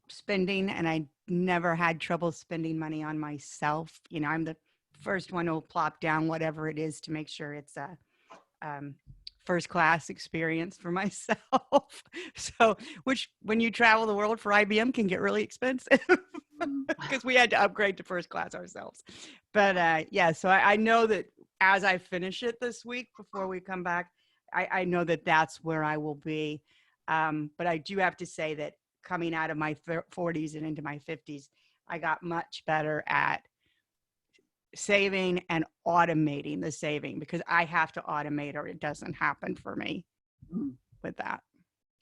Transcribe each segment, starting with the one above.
spending, and I never had trouble spending money on myself. You know, I'm the first one who'll plop down whatever it is to make sure it's a first class experience for myself. So, which when you travel the world for IBM can get really expensive because we had to upgrade to first class ourselves. But yeah, so I know that as I finish it this week before we come back, I know that that's where I will be. But I do have to say that coming out of my 40s and into my 50s, I got much better at saving and automating the saving, because I have to automate or it doesn't happen for me with that.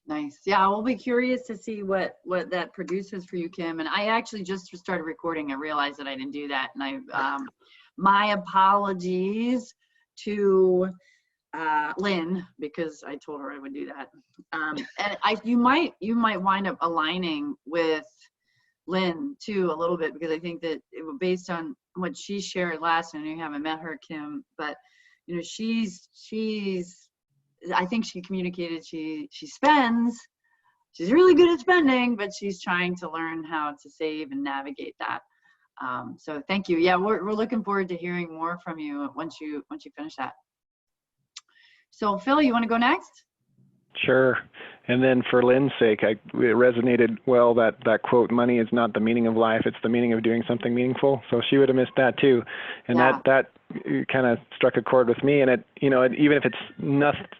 Nice. Yeah, we'll be curious to see what that produces for you, Kim. And I actually just started recording. I realized that I didn't do that, and my apologies to Lynn, because I told her I would do that. And you might wind up aligning with Lynn too a little bit, because I think that based on what she shared last, and you haven't met her, Kim, but you know, I think she communicated she spends. She's really good at spending, but she's trying to learn how to save and navigate that. So thank you. Yeah, we're looking forward to hearing more from you once you finish that. So Phil, you want to go next? Sure. And then for Lynn's sake, it resonated well that quote, money is not the meaning of life, it's the meaning of doing something meaningful. So she would have missed that too. And yeah. that kind of struck a chord with me. And it, you know, even if it's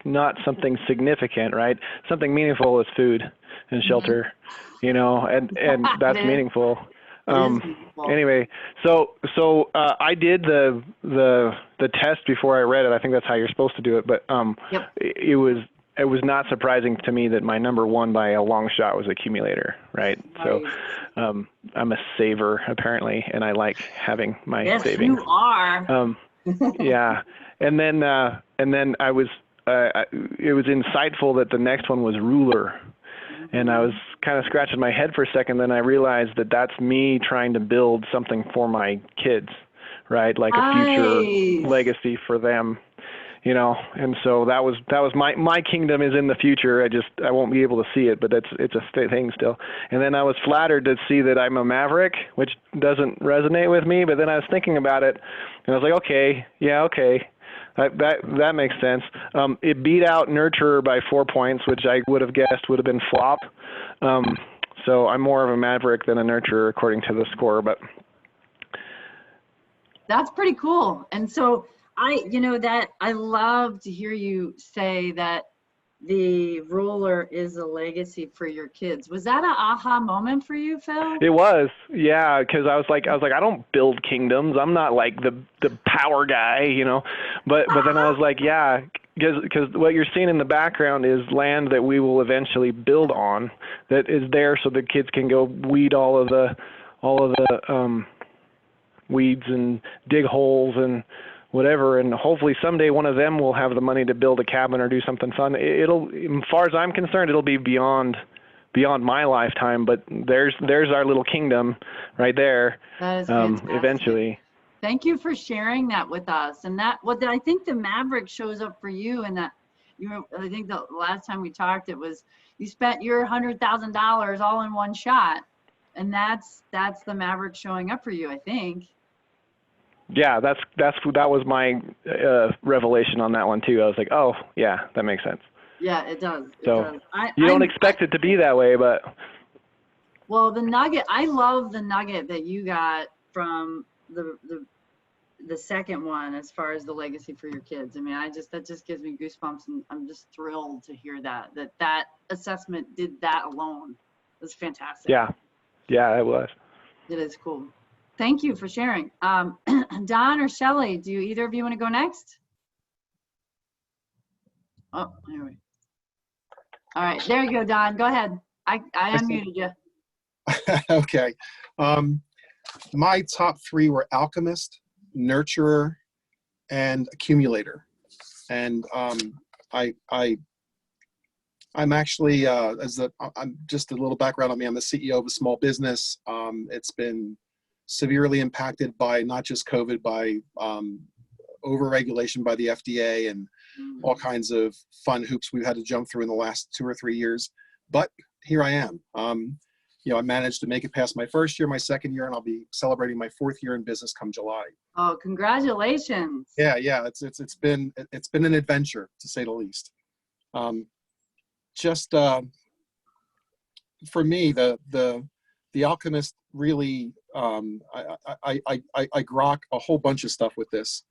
not something significant, right? Something meaningful is food and shelter, you know, and that's meaningful. Anyway, so I did the test before I read it. I think that's how you're supposed to do it. But yep. It was not surprising to me that my number one by a long shot was accumulator, right? So I'm a saver apparently, and I like having my savings. Yes, you are. Yeah, and then I was it was insightful that the next one was ruler. And I was kind of scratching my head for a second. Then I realized that that's me trying to build something for my kids, right? Like a future legacy for them, you know. And so that was my kingdom is in the future. I won't be able to see it, but it's a thing still. And then I was flattered to see that I'm a maverick, which doesn't resonate with me. But then I was thinking about it, and I was like, okay, yeah, okay. That makes sense. It beat out nurturer by 4 points, which I would have guessed would have been flop. So I'm more of a maverick than a nurturer according to the score. But that's pretty cool. And so I love to hear you say that the ruler is a legacy for your kids. Was that an aha moment for you, Phil? It was, yeah, because I was like, I don't build kingdoms. I'm not like the power guy, you know. But then I was like, yeah, because what you're seeing in the background is land that we will eventually build on, that is there so the kids can go weed all of the weeds and dig holes and whatever, and hopefully someday one of them will have the money to build a cabin or do something fun. It'll, as far as I'm concerned, it'll be beyond my lifetime, but there's our little kingdom right there. That is fantastic. Eventually. Thank you for sharing that with us. And that I think the maverick shows up for you, and that I think the last time we talked, it was you spent your $100,000 all in one shot, and that's the maverick showing up for you, I think. Yeah, that was my revelation on that one too. I was like, oh yeah, that makes sense. Yeah, it does. So you don't expect it to be that way, but well, the nugget. I love the nugget that you got from the second one as far as the legacy for your kids. I mean, that just gives me goosebumps, and I'm just thrilled to hear that assessment did that alone. It's fantastic. Yeah, it was. It is cool. Thank you for sharing. Don or Shelley, do either of you want to go next? Oh, here we go. All right, there you go, Don. Go ahead. I unmuted you. Okay. My top three were alchemist, nurturer, and accumulator. And I'm actually I'm just a little background on me. I'm the CEO of a small business. It's been severely impacted by not just COVID, by overregulation by the FDA and all kinds of fun hoops we've had to jump through in the last 2 or 3 years. But here I am. I managed to make it past my first year, my second year, and I'll be celebrating my 4th year in business come July. Oh, congratulations. Yeah. It's been an adventure, to say the least. For me, the Alchemist really, I grok a whole bunch of stuff with this,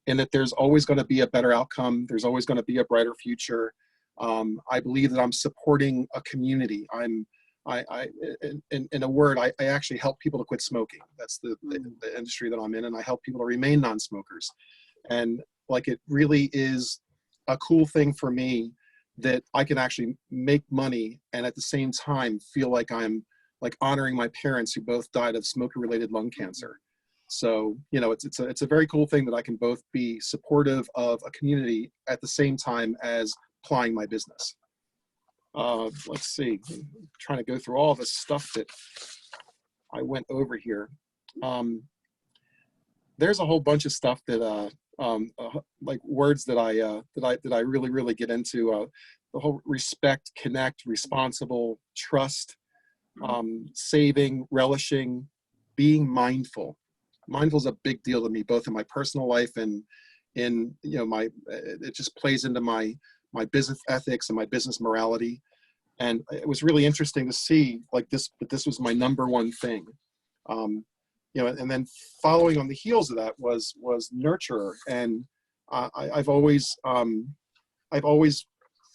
in that there's always going to be a better outcome. There's always going to be a brighter future. I believe that I'm supporting a community. In a word, I actually help people to quit smoking. That's the industry that I'm in, and I help people to remain non-smokers. And like, it really is a cool thing for me that I can actually make money and at the same time feel like I'm like honoring my parents who both died of smoker-related lung cancer. So, it's a very cool thing that I can both be supportive of a community at the same time as applying my business. Let's see, I'm trying to go through all this stuff that I went over here. There's a whole bunch of stuff that, like words that I really get into. The whole respect, connect, responsible, trust, saving, relishing, being mindful. Mindful is a big deal to me, both in my personal life and in it just plays into my business ethics and my business morality. And it was really interesting to see like this, but this was my number one thing. And then following on the heels of that was nurturer. And I've always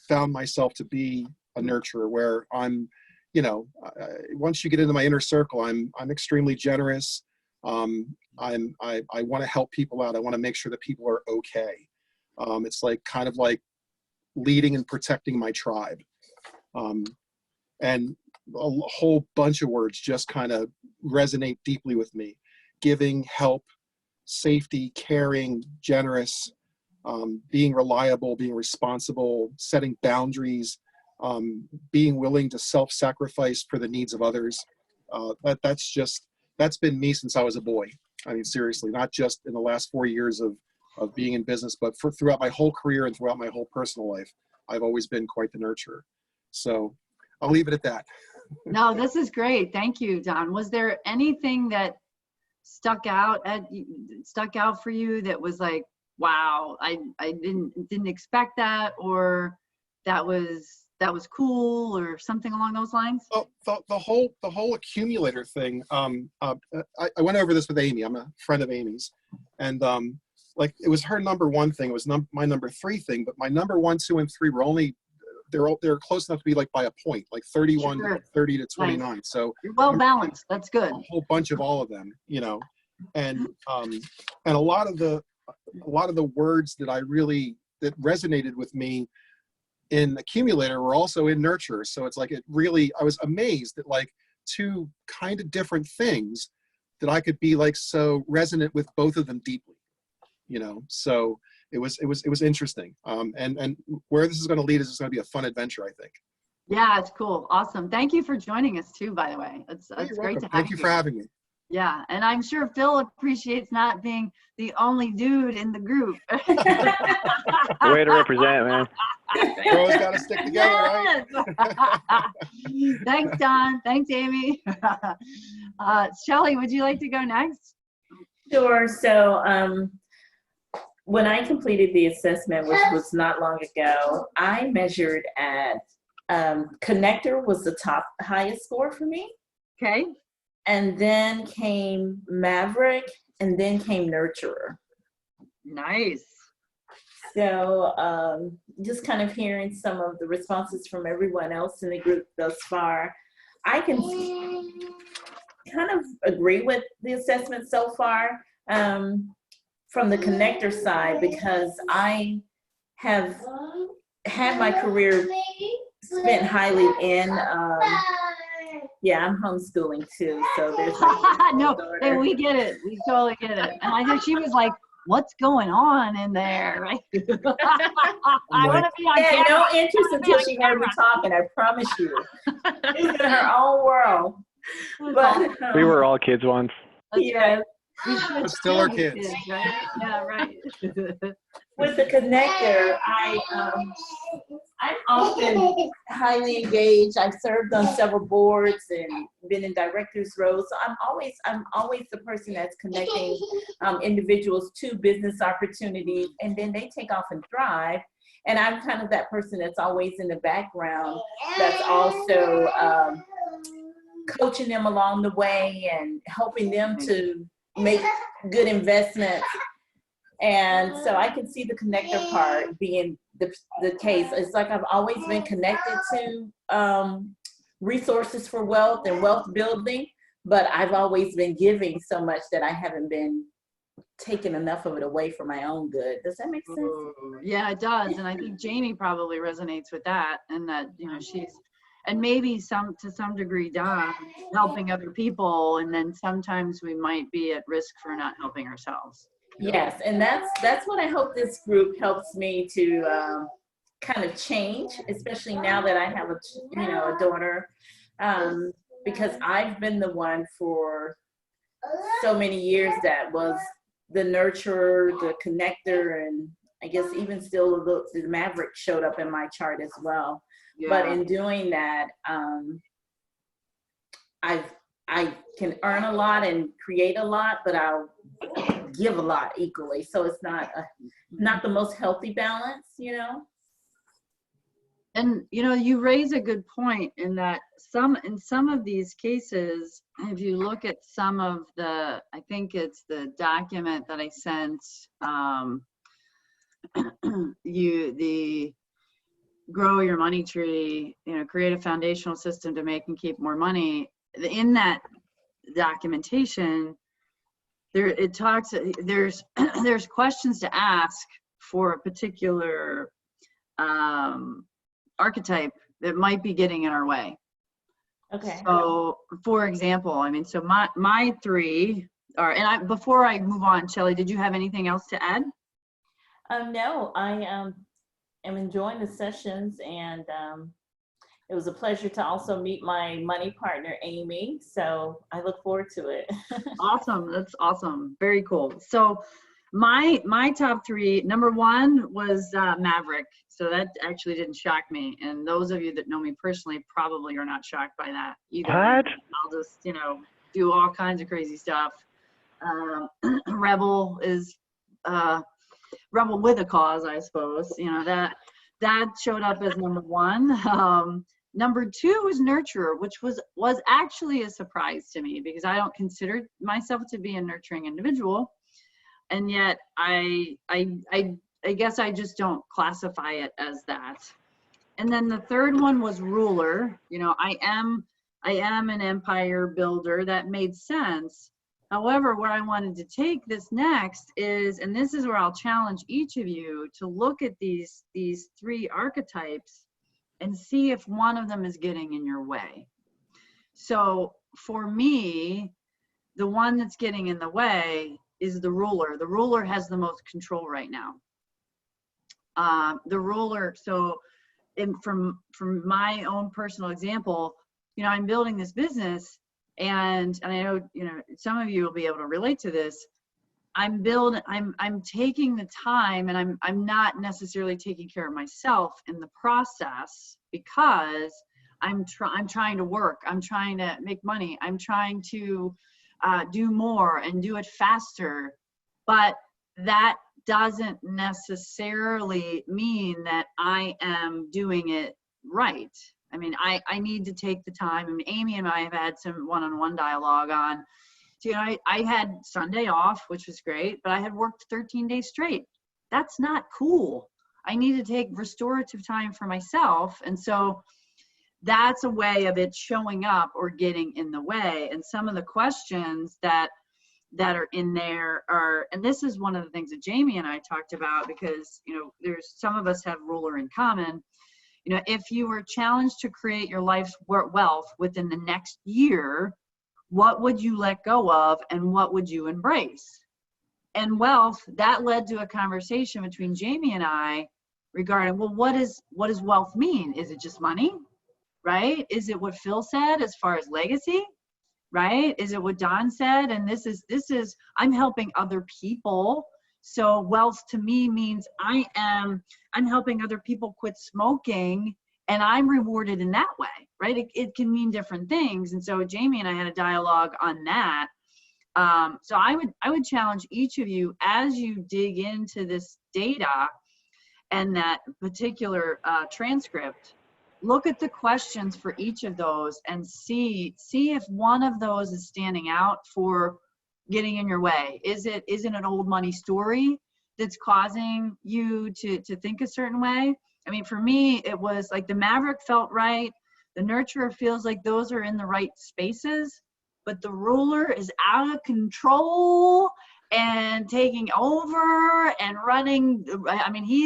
found myself to be a nurturer, where I'm, once you get into my inner circle, I'm extremely generous. I want to help people out. I want to make sure that people are okay. It's like kind of like leading and protecting my tribe. And a whole bunch of words just kind of resonate deeply with me. Giving, help, safety, caring, generous, being reliable, being responsible, setting boundaries, being willing to self-sacrifice for the needs of others. That's been me since I was a boy. I mean, seriously, not just in the last 4 years of being in business, but throughout my whole career and throughout my whole personal life, I've always been quite the nurturer. So I'll leave it at that. No, this is great. Thank you, Don. Was there anything that stuck out for you that was like, wow, I didn't expect that, or that was cool, or something along those lines? Well, the whole accumulator thing. I went over this with Amy. I'm a friend of Amy's, and like it was her number one thing. It was my number 3 thing, but my number 1, 2, and 3 were only they're close enough to be like by a point, like 31 Sure. to 30 to 29. Nice. So You're well balanced. That's good. a whole bunch of all of them, and a lot of the words that resonated with me in accumulator were also in nurture. So it's like I was amazed at like 2 kind of different things that I could be like so resonant with both of them deeply, so it was interesting. And where this is going to lead is going to be a fun adventure, I think. Yeah, it's cool. Awesome. Thank you for joining us too, by the way. It's great to have you. Thank you for having me. Yeah, and I'm sure Phil appreciates not being the only dude in the group. Way to represent, man. Bros got to stick together, right? Thanks, Don. Thanks, Amy. Shelley, would you like to go next? Sure. So when I completed the assessment, which was not long ago, I measured at connector was the highest score for me. Okay. And then came Maverick, and then came Nurturer. Nice. So just kind of hearing some of the responses from everyone else in the group thus far, I can kind of agree with the assessment so far from the connector side, because I have had my career spent highly in I'm homeschooling too, so there's no, hey, we get it. We totally get it. And I know she was like, "What's going on in there?" Right? I want to be on camera. No interest until she heard me talking. I promise you, it's in her own world. But We were all kids once. yeah, We should Still our kids. Right? Yeah, right. with the connector, I'm often highly engaged. I've served on several boards and been in directors' roles. So I'm always the person that's connecting individuals to business opportunities, and then they take off and thrive. And I'm kind of that person that's always in the background, that's also coaching them along the way and helping them to make good investments. And so I can see the connector part being the case. It's like I've always been connected to resources for wealth and wealth building, but I've always been giving so much that I haven't been taking enough of it away for my own good. Does that make sense? Ooh, yeah, it does. And I think Jamie probably resonates with that, and that, you know, she's, and maybe to some degree, Don, helping other people, and then sometimes we might be at risk for not helping ourselves. Yes, and that's what I hope this group helps me to kind of change, especially now that I have a daughter, because I've been the one for so many years that was the nurturer, the connector, and I guess even still the maverick showed up in my chart as well. Yeah. But in doing that, I can earn a lot and create a lot, but I'll give a lot equally. So it's not the most healthy balance, you know? And, you know, you raise a good point in that in some of these cases, if you look at some of I think it's the document that I sent, the grow your money tree, you know, create a foundational system to make and keep more money. In that documentation, there's questions to ask for a particular archetype that might be getting in our way. Okay. So, for example, I mean, so my three are, and before I move on, Shelley, did you have anything else to add? No, I am enjoying the sessions, and it was a pleasure to also meet my money partner, Amy. So I look forward to it. Awesome. That's awesome. Very cool. So my top three, number one was Maverick. So that actually didn't shock me. And those of you that know me personally probably are not shocked by that either. What? I'll just, you know, do all kinds of crazy stuff. Rebel is rebel with a cause, I suppose. You know, that showed up as number one. Number two was nurturer, which was actually a surprise to me because I don't consider myself to be a nurturing individual, and yet I guess I just don't classify it as that. And then the third one was ruler. You know, I am an empire builder. That made sense. However, where I wanted to take this next is, and this is where I'll challenge each of you to look at these three archetypes and see if one of them is getting in your way. So for me, the one that's getting in the way is the ruler. The ruler has the most control right now. The ruler, so from my own personal example, you know, I'm building this business, and I know, you know, some of you will be able to relate to this. I'm taking the time, and I'm not necessarily taking care of myself in the process because I'm trying to work. I'm trying to make money. I'm trying to do more and do it faster. But that doesn't necessarily mean that I am doing it right. I mean, I need to take the time. I mean, Amy and I have had some one-on-one dialogue on, you know, I had Sunday off, which was great, but I had worked 13 days straight. That's not cool. I need to take restorative time for myself. And so that's a way of it showing up or getting in the way. And some of the questions that are in there are, and this is one of the things that Jamie and I talked about, because, you know, there's some of us have ruler in common. You know, if you were challenged to create your life's wealth within the next year, what would you let go of and what would you embrace? And wealth, that led to a conversation between Jamie and I regarding, well, what does wealth mean? Is it just money, right? Is it what Phil said as far as legacy, right? Is it what Don said? And this is I'm helping other people So wealth to me means I'm helping other people quit smoking, and I'm rewarded in that way, right? It can mean different things. And so Jamie and I had a dialogue on that. So I would challenge each of you, as you dig into this data and that particular transcript, look at the questions for each of those and see if one of those is standing out for getting in your way. Is it an old money story that's causing you to think a certain way? I mean, for me, it was like the Maverick felt right. The Nurturer feels like those are in the right spaces, but the Ruler is out of control and taking over and running. I mean, he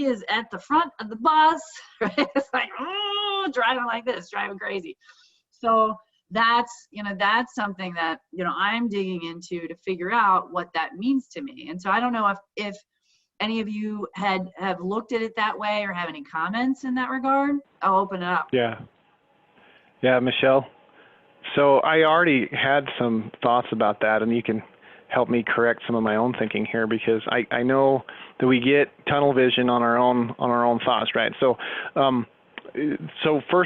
is at the front of the bus, right? It's like, oh, driving like this, driving crazy. So that's something that, I'm digging into to figure out what that means to me. And so I don't know if any of you have looked at it that way or have any comments in that regard. I'll open it up. Yeah, Michelle. So I already had some thoughts about that, and you can help me correct some of my own thinking here, because I know that we get tunnel vision on our own thoughts, right? So for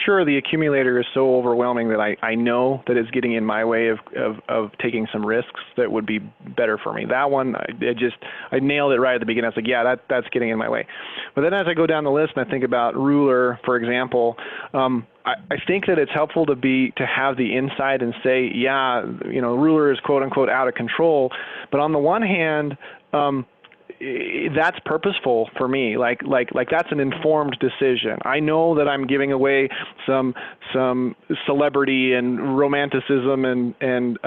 sure, the accumulator is so overwhelming that I know that it's getting in my way of taking some risks that would be better for me. That one, I nailed it right at the beginning. I was like, yeah, that's getting in my way. But then as I go down the list and I think about Ruler, for example, I think that it's helpful to have the insight and say, yeah, Ruler is quote unquote out of control. But on the one hand, that's purposeful for me. Like that's an informed decision. I know that I'm giving away some celebrity and romanticism and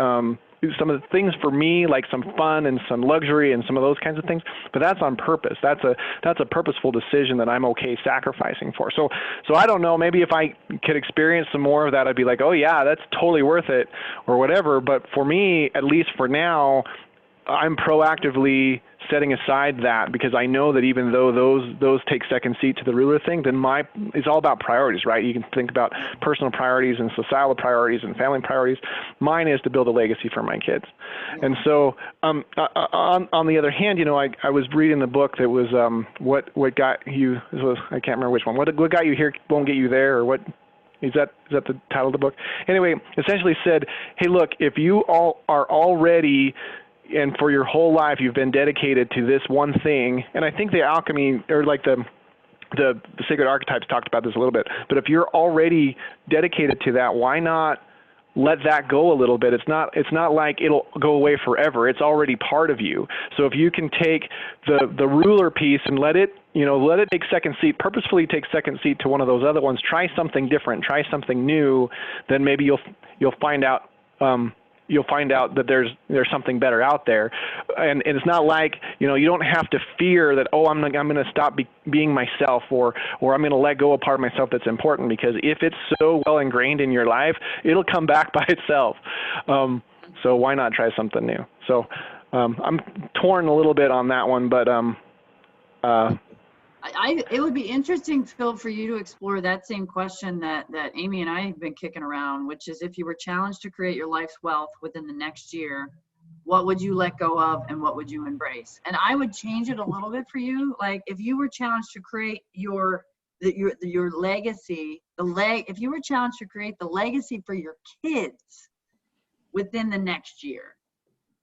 some of the things for me, like some fun and some luxury and some of those kinds of things. But that's on purpose. That's a purposeful decision that I'm okay sacrificing for. So I don't know. Maybe if I could experience some more of that, I'd be like, oh yeah, that's totally worth it, or whatever. But for me, at least for now, I'm proactively setting aside that, because I know that even though those take second seat to the Ruler thing, then it's all about priorities, right? You can think about personal priorities and societal priorities and family priorities. Mine is to build a legacy for my kids. And so on the other hand, I was reading the book that was what got you, I can't remember which one, what got you here won't get you there, or what. Is that the title of the book? Anyway, essentially said, hey, look, if you all are already, and for your whole life you've been dedicated to this one thing, and I think the alchemy, or like the Sacred Archetypes talked about this a little bit, but if you're already dedicated to that, why not let that go a little bit? It's not like it'll go away forever. It's already part of you. So if you can take the Ruler piece and let it take second seat, purposefully take second seat to one of those other ones, try something different, try something new, then maybe you'll find out that there's something better out there. And it's not like, you don't have to fear that, oh, I'm going to stop being myself, or I'm going to let go a part of myself that's important, because if it's so well ingrained in your life, it'll come back by itself. So why not try something new? So I'm torn a little bit on that one, but it would be interesting, Phil, for you to explore that same question that Amy and I have been kicking around, which is, if you were challenged to create your life's wealth within the next year, what would you let go of and what would you embrace? And I would change it a little bit for you. Like, if you were challenged to create your legacy, if you were challenged to create the legacy for your kids within the next year,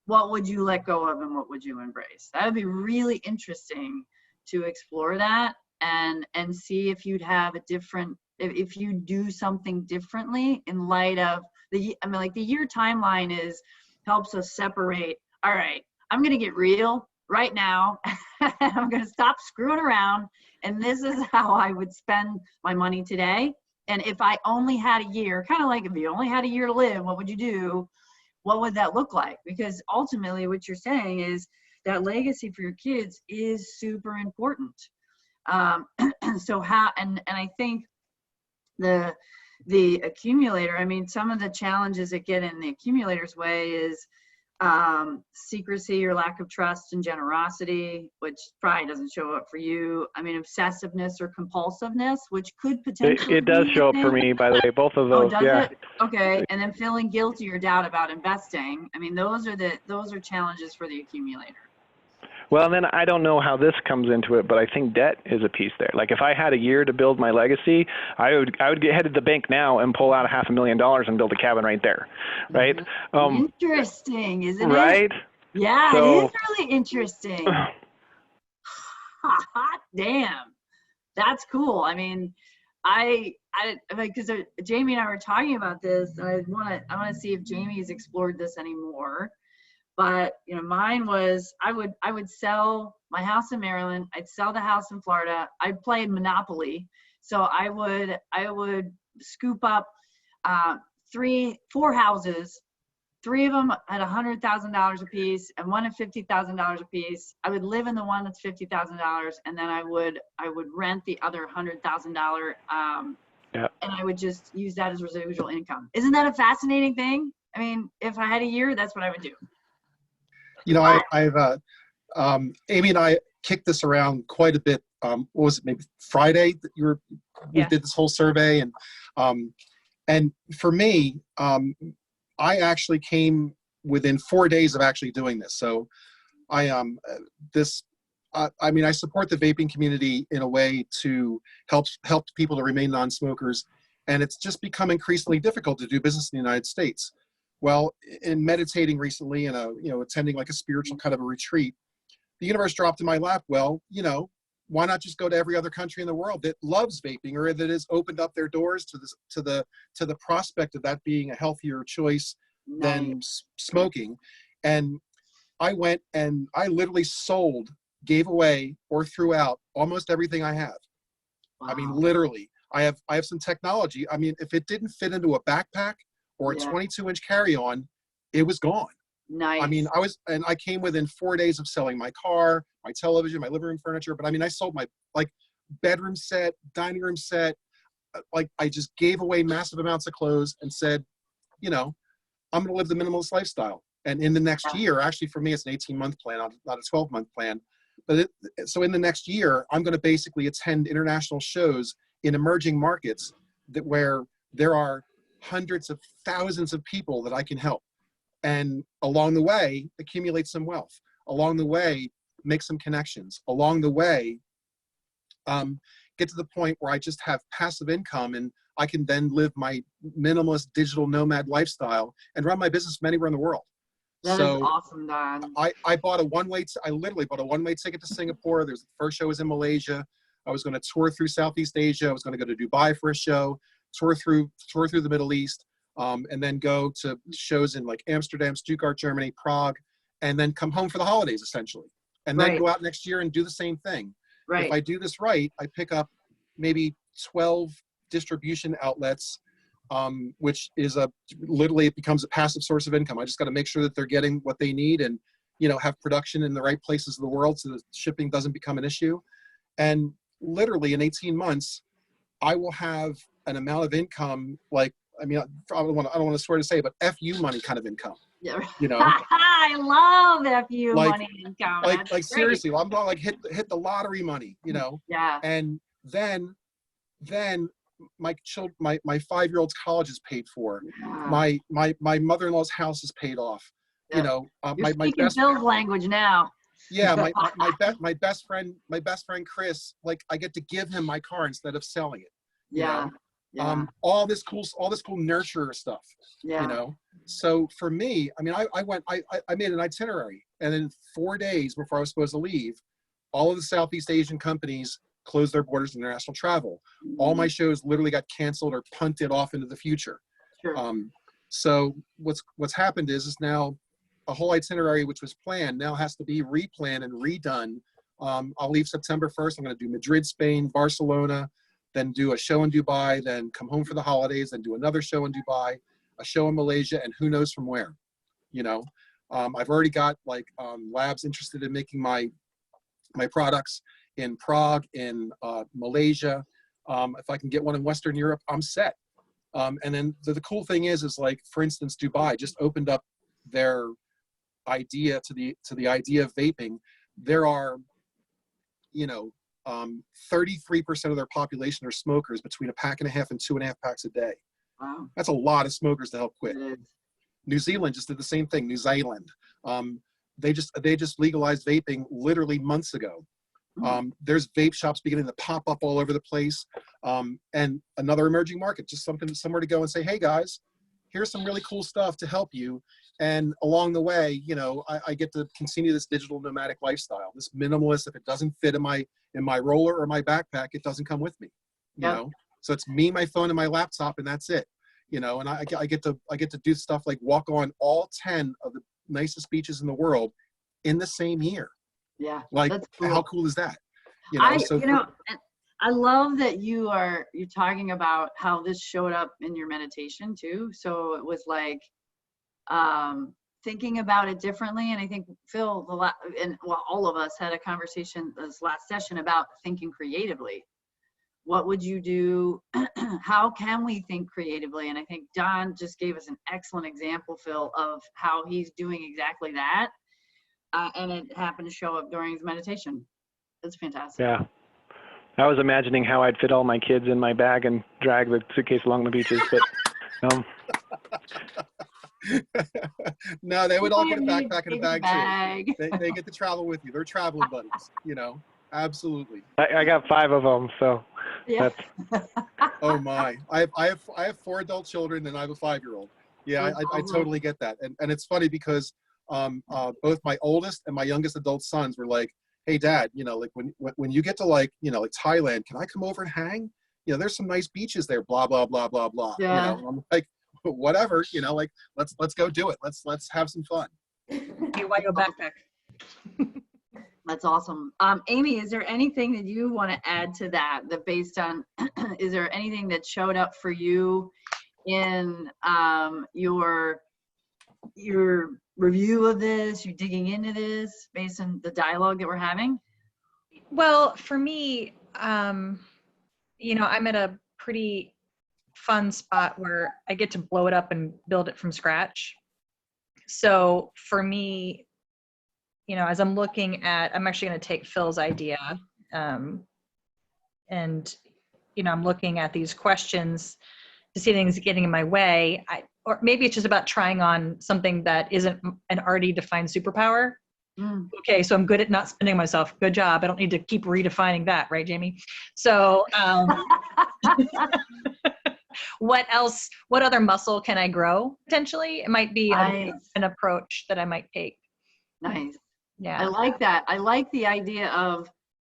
what would you let go of and what would you embrace? That would be really interesting to explore that and see if you'd have if you do something differently in light of the year timeline helps us separate. All right, I'm going to get real right now. I'm going to stop screwing around, and this is how I would spend my money today. And if I only had a year, kind of like if you only had a year to live, what would you do? What would that look like? Because ultimately what you're saying is that legacy for your kids is super important. So I think the accumulator, some of the challenges that get in the accumulator's way is secrecy or lack of trust and generosity, which probably doesn't show up for you. Obsessiveness or compulsiveness, which could potentially. It does show up for me, by the way, both of those. Oh, does yeah. it? Okay. And then feeling guilty or doubt about investing. Those are challenges for the accumulator. Well, and then I don't know how this comes into it, but I think debt is a piece there. Like if I had a year to build my legacy, I would get headed to the bank now and pull out $500,000 and build a cabin right there, right? Interesting, isn't it? Right? Yeah, So, it is really interesting. Hot damn, that's cool. I mean, I because Jamie and I were talking about this, and I want to see if Jamie's explored this anymore. But you know, mine was I would sell my house in Maryland. I'd sell the house in Florida. I played Monopoly, so I would scoop up 4 houses. 3 of them at $100,000 a piece, and one at $50,000 a piece. I would live in the one that's $50,000, and then I would rent the other $100,000, yeah. and I would just use that as residual income. Isn't that a fascinating thing? I mean, if I had a year, that's what I would do. You know, I've Amy and I kicked this around quite a bit. What was it, maybe Friday that we did this whole survey, and for me, I actually came within 4 days of actually doing this. So I mean, I support the vaping community in a way to help people to remain non-smokers, and it's just become increasingly difficult to do business in the United States. Well, in meditating recently and attending like a spiritual kind of a retreat, the universe dropped in my lap. Well, you know, why not just go to every other country in the world that loves vaping or that has opened up their doors to the prospect of that being a healthier choice than smoking? And I went and I literally sold, gave away, or threw out almost everything I have. Wow. I mean, literally, I have some technology. I mean, if it didn't fit into a backpack or a 22-inch carry-on, it was gone. Nice. I mean, I came within 4 days of selling my car, my television, my living room furniture. But I mean, I sold my bedroom set, dining room set. Like I just gave away massive amounts of clothes and said, you know, I'm going to live the minimalist lifestyle. And in the next year, actually for me, it's an 18-month plan, not a 12-month plan. But so in the next year, I'm going to basically attend international shows in emerging markets where there are hundreds of thousands of people that I can help. And along the way, accumulate some wealth. Along the way, make some connections. Along the way, get to the point where I just have passive income and I can then live my minimalist digital nomad lifestyle and run my business from anywhere in the world. That is awesome, Don. I bought I literally bought a one-way ticket to Singapore. The first show was in Malaysia. I was going to tour through Southeast Asia. I was going to go to Dubai for a show, tour through the Middle East. And then go to shows in like Amsterdam, Stuttgart, Germany, Prague, and then come home for the holidays essentially. And then go out next year and do the same thing. Right. If I do this right, I pick up maybe 12 distribution outlets, which is literally it becomes a passive source of income. I just got to make sure that they're getting what they need and, you know, have production in the right places of the world so that shipping doesn't become an issue. And literally in 18 months, I will have an amount of income like, I mean, I don't want to swear to say, but FU money kind of income. Yeah. You know, I love FU money income. Like seriously, I'm not like hit the lottery money, you know. Yeah. And then my 5-year-old's college is paid for. Yeah. My mother-in-law's house is paid off. Yeah. You know, You're speaking Bill's language now. Yeah, my best friend Chris, like I get to give him my car instead of selling it. Yeah. Know? Yeah. All this cool nurturer stuff. Yeah. You know. So for me, I mean, I made an itinerary, and in 4 days before I was supposed to leave, all of the Southeast Asian companies closed their borders to international travel. Mm-hmm. All my shows literally got canceled or punted off into the future. Sure. So what's happened is now a whole itinerary which was planned now has to be replanned and redone. I'll leave September 1st. I'm going to do Madrid, Spain, Barcelona, then do a show in Dubai, then come home for the holidays, then do another show in Dubai, a show in Malaysia, and who knows from where, you know. I've already got like labs interested in making my products in Prague, in Malaysia. If I can get one in Western Europe, I'm set. And then the cool thing is like, for instance, Dubai just opened up their idea to the idea of vaping. There are, you know, 33% of their population are smokers between a pack and a half and 2.5 packs a day. Wow. That's a lot of smokers to help quit. New Zealand just did the same thing. New Zealand. they just legalized vaping literally months ago. There's vape shops beginning to pop up all over the place. And another emerging market, just somewhere to go and say, hey guys, here's some really cool stuff to help you. And along the way, you know, I get to continue this digital nomadic lifestyle, this minimalist. If it doesn't fit in my roller or my backpack, it doesn't come with me, you know? So it's me, my phone, and my laptop, and that's it, you know? And I get to do stuff like walk on all 10 of the nicest beaches in the world in the same year. Yeah. Like, That's cool. how cool is that? You know, I love that you're talking about how this showed up in your meditation too. So it was like thinking about it differently. And I think Phil, all of us had a conversation this last session about thinking creatively. What would you do? How can we think creatively? And I think Don just gave us an excellent example, Phil, of how he's doing exactly that. And it happened to show up during his meditation. That's fantastic. Yeah. I was imagining how I'd fit all my kids in my bag and drag the suitcase along the beaches, but no, they would all get a backpack and a bag too. They get to travel with you. They're traveling buddies, you know. Absolutely. I got 5 of them, so Yeah. Oh my! I have 4 adult children and I have a 5-year-old. Yeah, I totally get that. And it's funny because both my oldest and my youngest adult sons were like, hey dad, you know, like when you get to like, you know, like Thailand, can I come over and hang? You know, there's some nice beaches there, blah, blah, blah, blah, blah. Yeah. You know, I'm like, whatever, you know, like, let's go do it. Let's have some fun. Hey, why your backpack? That's awesome. Amy, is there anything that you want to add to that based on, is there anything that showed up for you in your review of this, you digging into this based on the dialogue that we're having? Well, for me, you know, I'm at a pretty fun spot where I get to blow it up and build it from scratch. So for me, you know, as I'm looking at, I'm actually going to take Phil's idea, and, you know, I'm looking at these questions to see things getting in my way. Or maybe it's just about trying on something that isn't an already defined superpower. Okay, so I'm good at not spending myself. Good job. I don't need to keep redefining that, right, Jamie? So what else, what other muscle can I grow potentially? It might be an approach that I might take. Nice. Yeah. I like that. I like the idea of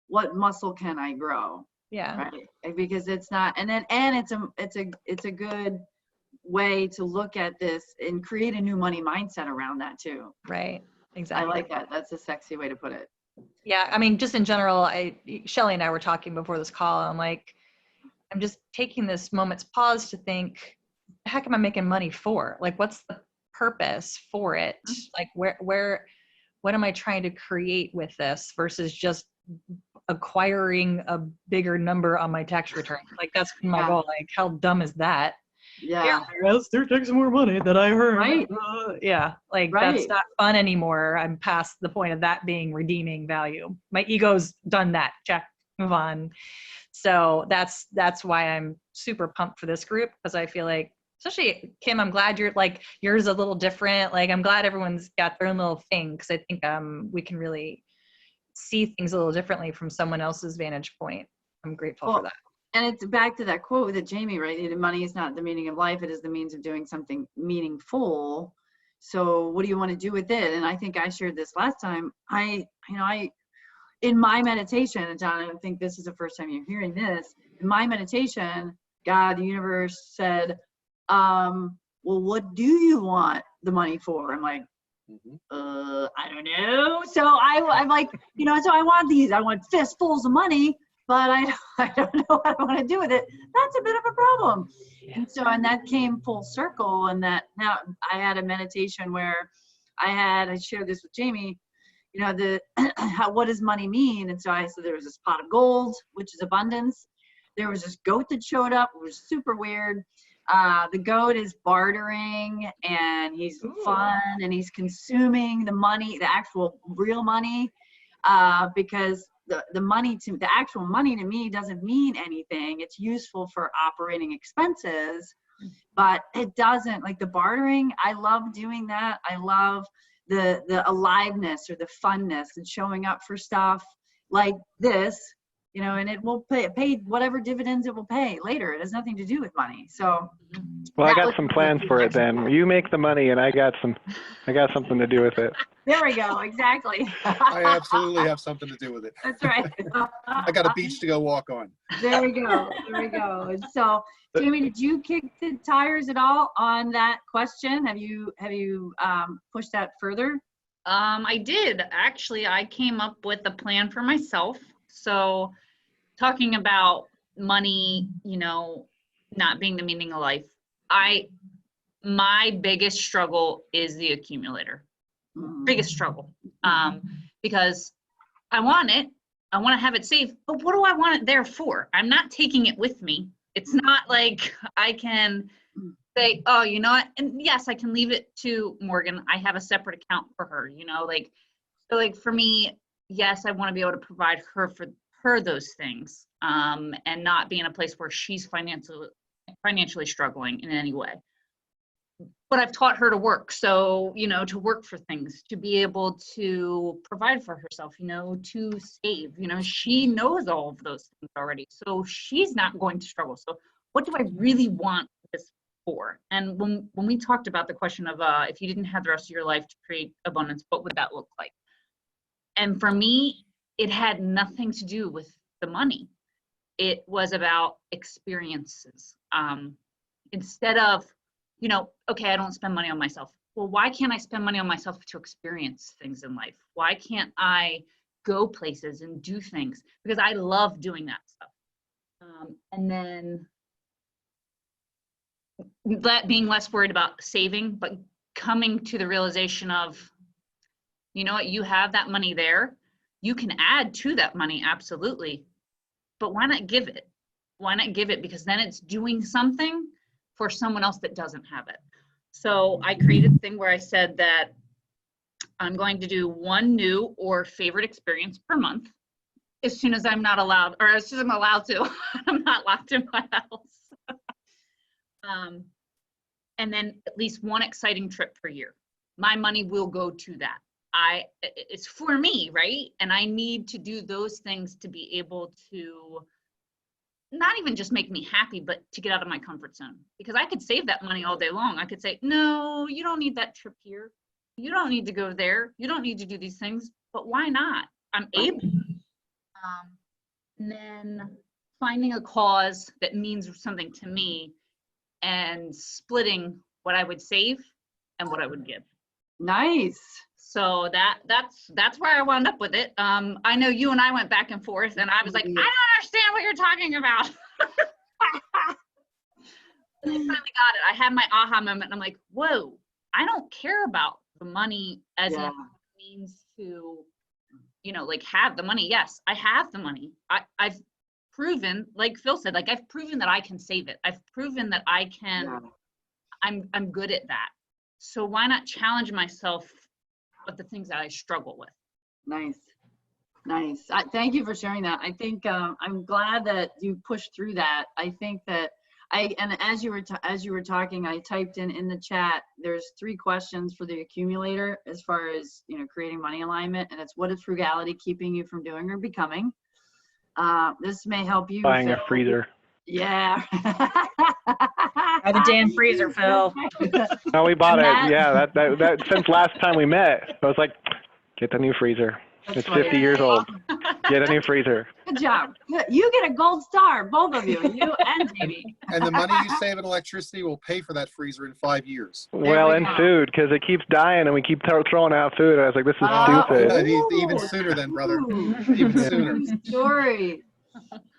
what muscle can I grow? Yeah. Right. Because it's not, and it's a good way to look at this and create a new money mindset around that too. Right. Exactly. I like that. That's a sexy way to put it. Yeah. I mean, just in general, Shelly and I were talking before this call. I'm like, I'm just taking this moment's pause to think, the heck am I making money for? Like, what's the purpose for it? Like, what am I trying to create with this versus just acquiring a bigger number on my tax return? Like, that's my goal. Like, how dumb is that? Yeah. They're taking more money than I heard. Right. That's not fun anymore. I'm past the point of that being redeeming value. My ego's done that. Check, move on. So that's why I'm super pumped for this group, because I feel like, especially Kim, I'm glad yours is a little different. Like, I'm glad everyone's got their own little thing, because I think we can really see things a little differently from someone else's vantage point. I'm grateful for that. And it's back to that quote with Jamie, right? Money is not the meaning of life. It is the means of doing something meaningful. So what do you want to do with it? And I think I shared this last time. In my meditation, and John, I don't think this is the first time you're hearing this. In my meditation, God, the universe said, well, what do you want the money for? I'm like, I don't know. So I'm like, so I want fistfuls of money, but I don't know what I want to do with it. That's a bit of a problem. And that came full circle. And that now I had a meditation where I shared this with Jamie, what does money mean? And so I said, there was this pot of gold, which is abundance. There was this goat that showed up. It was super weird. The goat is bartering, and he's fun, and he's consuming the money, the actual real money, because the actual money to me doesn't mean anything. It's useful for operating expenses, but it doesn't, like the bartering. I love doing that. I love the aliveness or the funness and showing up for stuff like this, you know, and it will pay whatever dividends it will pay later. It has nothing to do with money. So, well, I got some plans for it then. You make the money and I got something to do with it. there we go. Exactly. I absolutely have something to do with it. That's right. I got a beach to go walk on. There we go. There we go. And so, Jamie, did you kick the tires at all on that question? Have you pushed that further? I did. Actually, I came up with a plan for myself. So talking about money, you know, not being the meaning of life, my biggest struggle is the accumulator. Biggest struggle. Because I want it. I want to have it saved, but what do I want it there for? I'm not taking it with me. It's not like I can say, oh, you know what? And yes, I can leave it to Morgan. I have a separate account for her, you know, like, so like for me, yes, I want to be able to provide her for her those things, and not be in a place where she's financially struggling in any way. But I've taught her to work. So, you know, to work for things, to be able to provide for herself, you know, to save, you know, she knows all of those things already. So she's not going to struggle. So what do I really want this for? And when we talked about the question of if you didn't have the rest of your life to create abundance, what would that look like? And for me, it had nothing to do with the money. It was about experiences. Instead of, you know, okay, I don't spend money on myself. Well, why can't I spend money on myself to experience things in life? Why can't I go places and do things? Because I love doing that stuff. And then that being less worried about saving, but coming to the realization of, you know what, you have that money there. You can add to that money, absolutely. But why not give it? Why not give it? Because then it's doing something for someone else that doesn't have it. So I created a thing where I said that I'm going to do one new or favorite experience per month as soon as I'm not allowed, or as soon as I'm allowed to. I'm not locked in my house. And then at least one exciting trip per year. My money will go to that. It's for me, right? And I need to do those things to be able to not even just make me happy, but to get out of my comfort zone. Because I could save that money all day long. I could say, no, you don't need that trip here. You don't need to go there. You don't need to do these things. But why not? I'm able. And then finding a cause that means something to me and splitting what I would save and what I would give. Nice. So that's where I wound up with it. I know you and I went back and forth, and I was like, I don't understand what you're talking about. And I finally got it. I had my aha moment, and I'm like, whoa, I don't care about the money as it means to, you know, like have the money. Yes, I have the money. I've proven, like Phil said, like I've proven that I can save it. I've proven that I can, I'm good at that. So why not challenge myself with the things that I struggle with? Nice. Nice. Thank you for sharing that. I think I'm glad that you pushed through that. I think that and as you were talking, I typed in the chat, there's 3 questions for the accumulator as far as, you know, creating money alignment. And it's, what is frugality keeping you from doing or becoming? This may help you. Buying Phil. a freezer. Yeah. Buy the damn freezer, Phil. No, we bought it. Yeah, that since last time we met, I was like, get the new freezer. That's It's funny. 50 years old. Get a new freezer. Good job. You get a gold star, both of you and Jamie. And the money you save in electricity will pay for that freezer in 5 years. Well, we and go. food, because it keeps dying and we keep throwing out food. And I was like, this is stupid. Even sooner then, brother. Ooh. Even sooner. Story.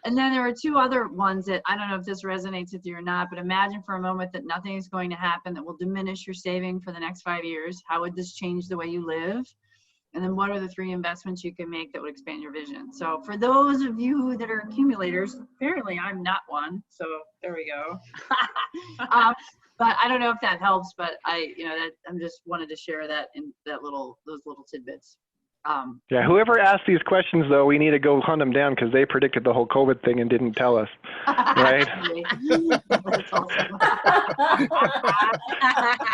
And then there are 2 other ones that I don't know if this resonates with you or not, but imagine for a moment that nothing is going to happen that will diminish your saving for the next 5 years. How would this change the way you live? And then what are the 3 investments you can make that would expand your vision? So for those of you that are accumulators, apparently I'm not one. So there we go. But I don't know if that helps, but I'm just wanted to share that in those little tidbits. Yeah, whoever asked these questions, though, we need to go hunt them down because they predicted the whole COVID thing and didn't tell us, right? That's awesome.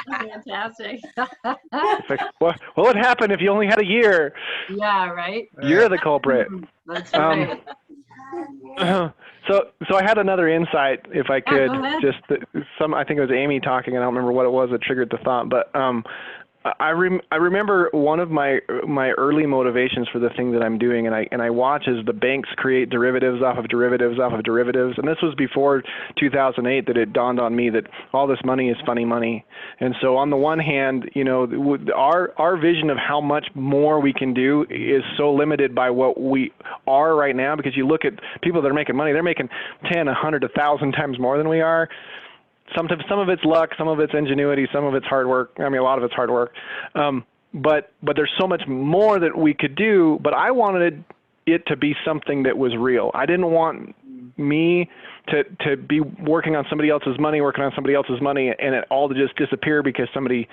Fantastic. It's like, what would happen if you only had a year? Yeah, right. You're the culprit. That's right. So I had another insight, if I could. go ahead. Just I think it was Amy talking, and I don't remember what it was that triggered the thought, but I remember one of my early motivations for the thing that I'm doing, and I watch as the banks create derivatives off of derivatives off of derivatives, and this was before 2008 that it dawned on me that all this money is funny money. And so on the one hand, you know, our vision of how much more we can do is so limited by what we are right now, because you look at people that are making money, they're making 10, 100, 1,000 times more than we are. Some of it's luck, some of it's ingenuity, some of it's hard work. I mean, a lot of it's hard work. But there's so much more that we could do, but I wanted it to be something that was real. I didn't want me to be working on somebody else's money, and it all to just disappear because somebody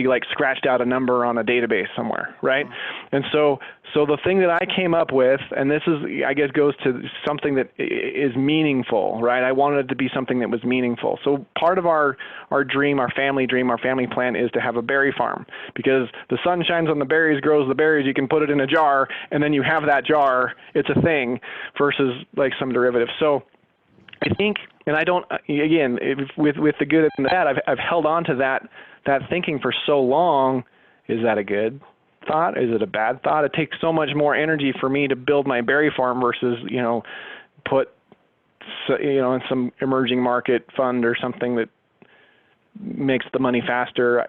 like scratched out a number on a database somewhere, right? And so the thing that I came up with, and this is, I guess, goes to something that is meaningful, right? I wanted it to be something that was meaningful. So part of our family plan is to have a berry farm, because the sun shines on the berries, grows the berries, you can put it in a jar, and then you have that jar, it's a thing, versus like some derivative. So I think, and I don't, again, with the good and the bad, I've held on to that thinking for so long. Is that a good thought? Is it a bad thought? It takes so much more energy for me to build my berry farm versus, you know, put, you know, in some emerging market fund or something that makes the money faster.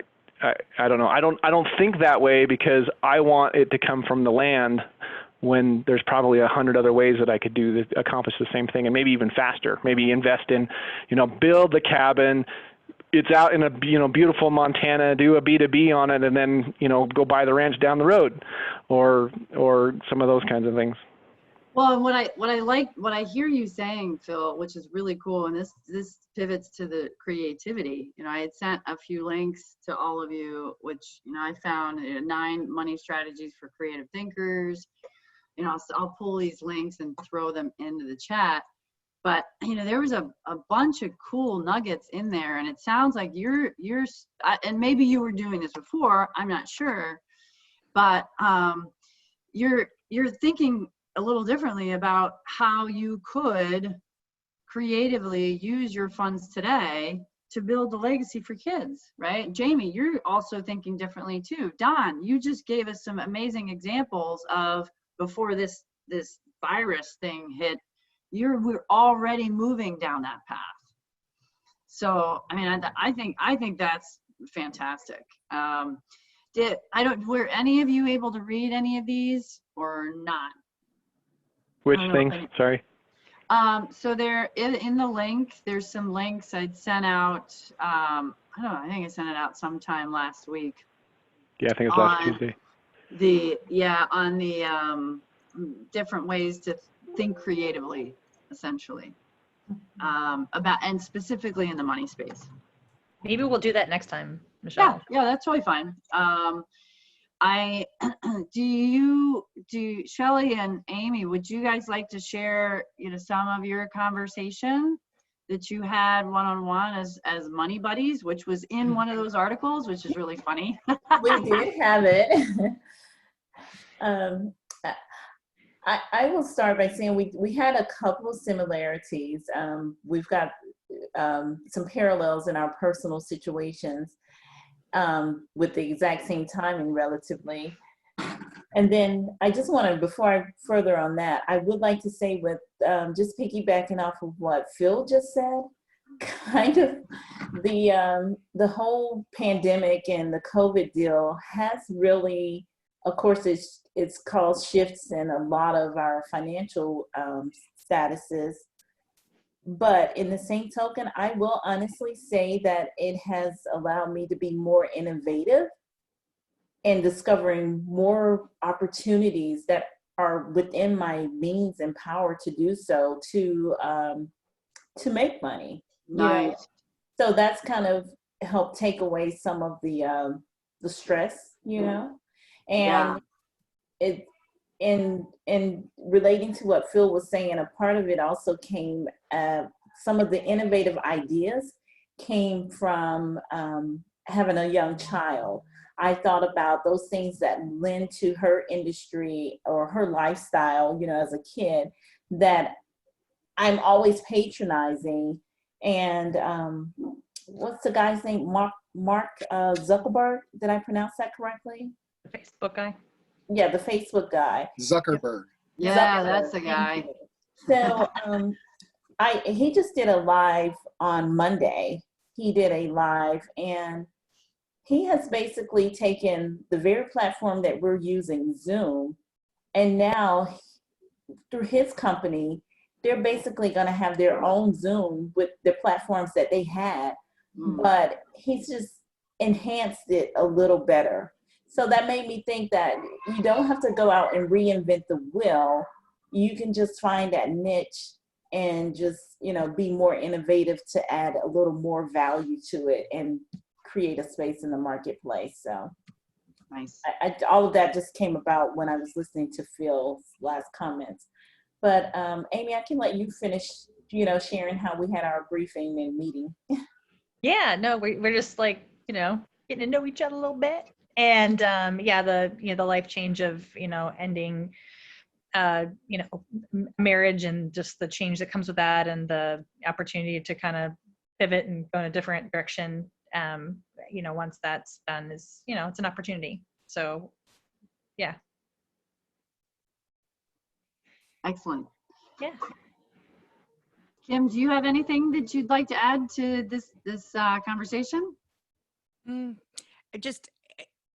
I don't know. I don't think that way, because I want it to come from the land, when there's probably 100 other ways that I could do to accomplish the same thing, and maybe even faster. Maybe invest in, you know, build the cabin. It's out in a, you know, beautiful Montana, do a B2B on it, and then, you know, go buy the ranch down the road, or some of those kinds of things. Well, what I hear you saying, Phil, which is really cool, and this pivots to the creativity. You know, I had sent a few links to all of you, which, you know, I found 9 money strategies for creative thinkers. You know, I'll pull these links and throw them into the chat. But, you know, there was a bunch of cool nuggets in there, and it sounds like you're and maybe you were doing this before, I'm not sure, but you're thinking a little differently about how you could creatively use your funds today to build a legacy for kids, right? Jamie, you're also thinking differently too. Don, you just gave us some amazing examples of before this virus thing hit. We're already moving down that path. So, I mean, I think that's fantastic. Were any of you able to read any of these or not? Which things? Sorry. So there in the link, there's some links I'd sent out. I don't know, I think I sent it out sometime last week. Yeah, I think it's last Tuesday. On the different ways to think creatively, essentially, and specifically in the money space. Maybe we'll do that next time, Michelle. Yeah, that's totally fine. Shelley and Amy, would you guys like to share, you know, some of your conversation that you had one-on-one as money buddies, which was in one of those articles, which is really funny? We did have it. I will start by saying we had a couple of similarities. We've got some parallels in our personal situations with the exact same timing relatively. And then I just want to, before I further on that, I would like to say with just piggybacking off of what Phil just said, kind of the whole pandemic and the COVID deal has really, of course, it's caused shifts in a lot of our financial statuses. But in the same token, I will honestly say that it has allowed me to be more innovative and discovering more opportunities that are within my means and power to do so, to make money. Nice. You know? So that's kind of helped take away some of the stress, you know. And it in relating to what Phil was saying, a part of it also came, some of the innovative ideas came from having a young child. I thought about those things that lend to her industry or her lifestyle, you know, as a kid, that I'm always patronizing. And what's the guy's name? Mark Zuckerberg. Did I pronounce that correctly? The Facebook guy. Yeah, the Facebook guy. Zuckerberg. Yeah, Zuckerberg. that's the guy. So he just did a live on Monday. He did a live, and he has basically taken the very platform that we're using, Zoom, and now through his company, they're basically going to have their own Zoom with the platforms that they had, but he's just enhanced it a little better. So that made me think that you don't have to go out and reinvent the wheel. You can just find that niche and just, you know, be more innovative to add a little more value to it and create a space in the marketplace. So Nice. all of that just came about when I was listening to Phil's last comments. But Amy, I can let you finish, you know, sharing how we had our briefing and meeting. Yeah, no, we're just like, you know, getting to know each other a little bit. And yeah, the life change of, you know, ending, you know, marriage and just the change that comes with that, and the opportunity to kind of pivot and go in a different direction. You know, once that's done, is, you know, it's an opportunity. So yeah. Excellent. Yeah. Kim, do you have anything that you'd like to add to this conversation? It just,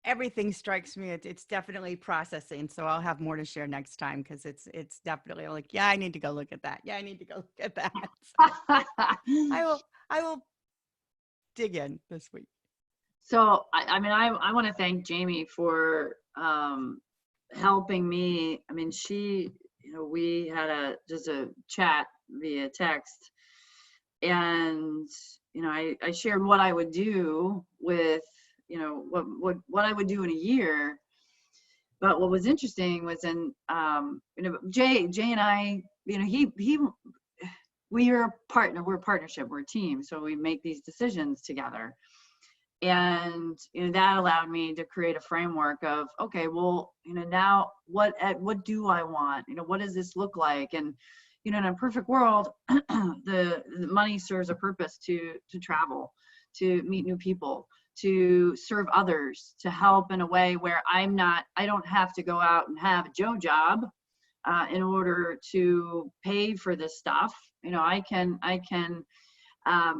everything strikes me. It's definitely processing. So I'll have more to share next time, because it's definitely like, yeah, I need to go look at that. Yeah, I need to go look at that. So I will dig in this week. So I mean, I want to thank Jamie for helping me. I mean, she, you know, we had just a chat via text, and you know, I shared what I would do with, you know, what I would do in a year. But what was interesting was in you know, Jay and I, you know, we're a partnership, we're a team, so we make these decisions together. And you know, that allowed me to create a framework of, okay, well, you know, now what do I want? You know, what does this look like? And you know, in a perfect world, the money serves a purpose to travel, to meet new people, to serve others, to help in a way where I don't have to go out and have a Joe job in order to pay for this stuff. You know, I can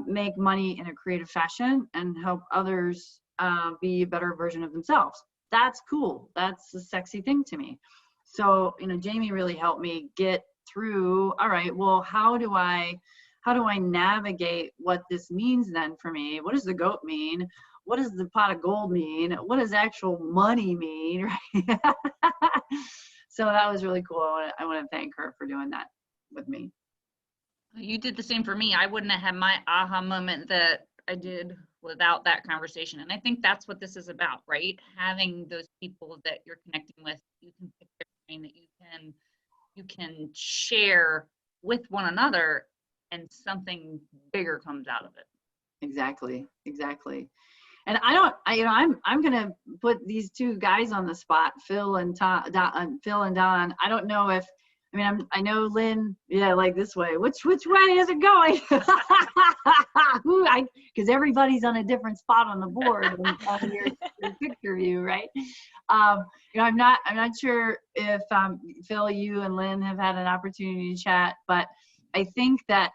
make money in a creative fashion and help others be a better version of themselves. That's cool. That's a sexy thing to me. So, you know, Jamie really helped me get through, all right, well, how do I navigate what this means then for me? What does the goat mean? What does the pot of gold mean? What does actual money mean? Right? So that was really cool. I want to thank her for doing that with me. You did the same for me. I wouldn't have had my aha moment that I did without that conversation. And I think that's what this is about, right? Having those people that you're connecting with, you can pick their brain, that you can share with one another, and something bigger comes out of it. Exactly. And I'm gonna put these two guys on the spot, Phil and Don. I don't know if, I mean, I know Lynn, yeah, like this way. Which way is it going? Because everybody's on a different spot on the board on your picture view, right? You know, I'm not sure if Phil, you and Lynn have had an opportunity to chat, but I think that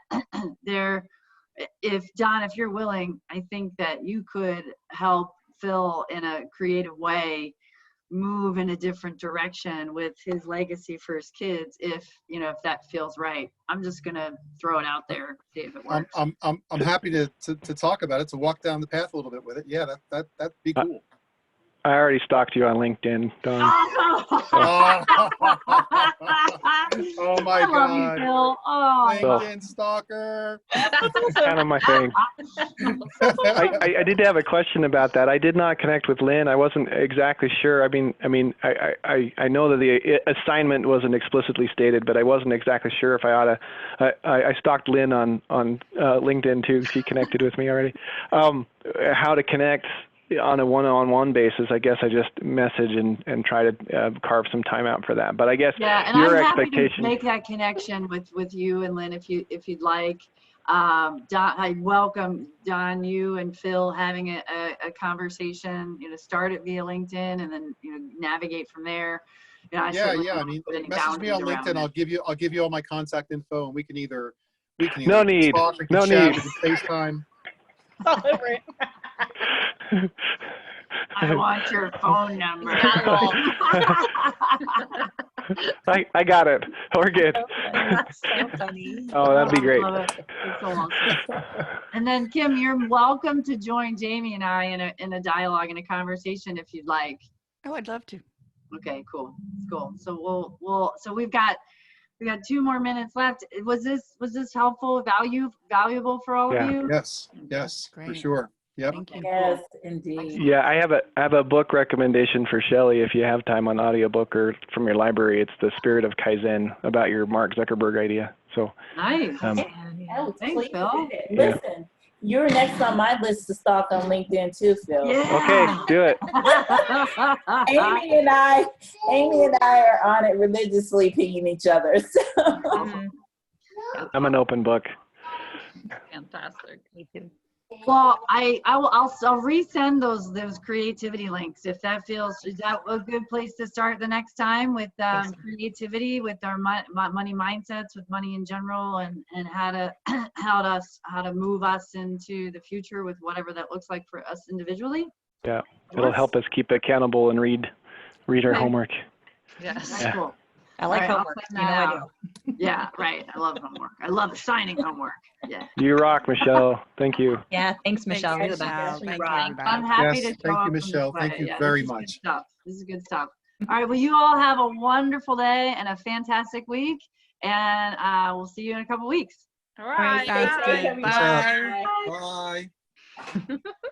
if Don, if you're willing, I think that you could help Phil in a creative way move in a different direction with his legacy for his kids, if you know, if that feels right. I'm just gonna throw it out there, see if it works. I'm happy to talk about it, to walk down the path a little bit with it. Yeah, that'd be cool. I already stalked you on LinkedIn, Dawn. Oh my I love you, God. Phil. Oh. LinkedIn stalker. Kind of my thing. I did have a question about that. I did not connect with Lynn. I wasn't exactly sure. I mean, I know that the assignment wasn't explicitly stated, but I wasn't exactly sure if I ought to. I stalked Lynn on LinkedIn too. She connected with me already. How to connect on a one-on-one basis? I guess I just message and try to carve some time out for that. But I guess Yeah, and your I'm happy expectation. to make that connection with you and Lynn if you'd like. Don, I welcome Don, you and Phil having a conversation. Start it via LinkedIn and then navigate from there. Yeah. I mean, message me on LinkedIn. I'll give you all my contact info, and we can either No need. talk, we can No chat, need. we can FaceTime. I want your phone number. I got it. We're good. That's so funny. Oh, that'd be great. I love it. It's so awesome. And then Kim, you're welcome to join Jamie and I in a dialogue, in a conversation if you'd like. Oh, I'd love to. Okay, cool. Cool. So so we got 2 more minutes left. Was this helpful, valuable for all of you? Yes, for Great. sure. Yep. Thank you. Yes, indeed. Yeah, I have a book recommendation for Shelley if you have time on audiobook or from your library. It's The Spirit of Kaizen, about your Mark Zuckerberg idea. So Nice. Oh, Thanks, please Phil. do that. Yeah. Listen, you're next on my list to stalk on LinkedIn too, Phil. okay, do it. Amy and I are on it religiously, pinging each other. So. I'm an open book. Fantastic. Me too. Well, I'll resend those creativity links if that feels. Is that a good place to start the next time with creativity, with our money mindsets, with money in general, and how to move us into the future with whatever that looks like for us individually? Yeah, it'll help us keep accountable and read our homework. Yes. That's Yeah. cool. I like All right, I'll homework. send You know that I out. do. Yeah, right. I love homework. I love signing homework. Yeah. You rock, Michelle. Thank you. Yeah, thanks, Michelle. Thanks, You're the best. Michelle. Thank you, Right. everybody. I'm happy Yes, to show thank up you, from this Michelle. Thank way. you Yeah, very this is good much. stuff. This is good stuff. All right. Well, you all have a wonderful day and a fantastic week, and we'll see you in a couple weeks. All right. Sounds Bye. good. Bye. Bye.